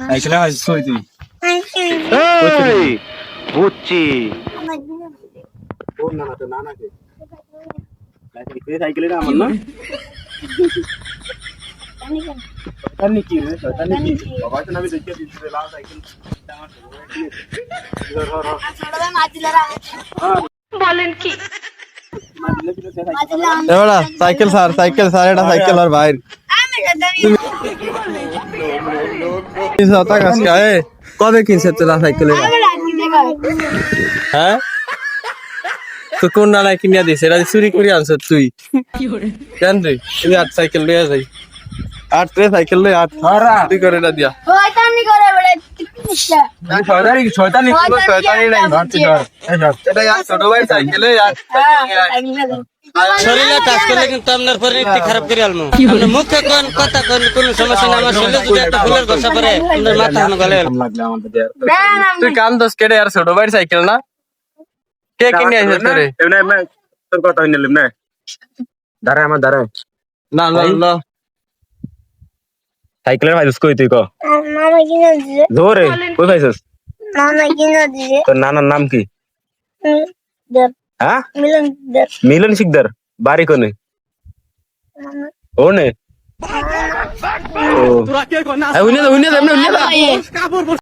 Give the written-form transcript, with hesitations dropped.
সাইকেলে আজ কই তুই এই বুঝছি ওর না তো না কে সাইকেলে না আমার না শয়তানি কি রে শয়তানি কি বাবা তো আমি দেখে দিতে লাল সাইকেল বলেন কি? এবারে সাইকেল স্যার এটা সাইকেল আর ভাই কবে কিনছে তোরা সাইকেল হ্যাঁ তো কোন নালায় কিনিয়া দিছে এটা চুরি করে আনছ তুই কেন রে তুই আট সাইকেল লইয়া যাই আট রে সাইকেল লই আট তুই করে না দিয়া শয়তানি নাই ধরছি ধর এই ধর এটা यार ছোট ভাই সাইকেলে यार শরীরে কাজ করলে কিন্তু আপনার শরীরটি খারাপ করে আলমু আপনি মুখে কোন কথা কোন কোন সমস্যা না আমার শরীরে যদি একটা ফুলের গোসা পড়ে আপনার মাথা হানো গলে লাগলে আমাদের দেয়ার তুই কান দোস কেটে यार ছোট ভাই সাইকেল না কে কিনে আইছে তোরে এমনি এমনি তোর কথা হইনিলাম না দাঁড়া আমার দাঁড়া না না না সাইকেলের ভাইস কই তুই ক মামা কিনে দিছে। জোরে কই পাইছস মামা কিনে দিছে। তোর নানার নাম কি হ্যাঁ মিলন দে। মিলন শিকদার বাড়ি কোনে ওনে ও উনি এমনি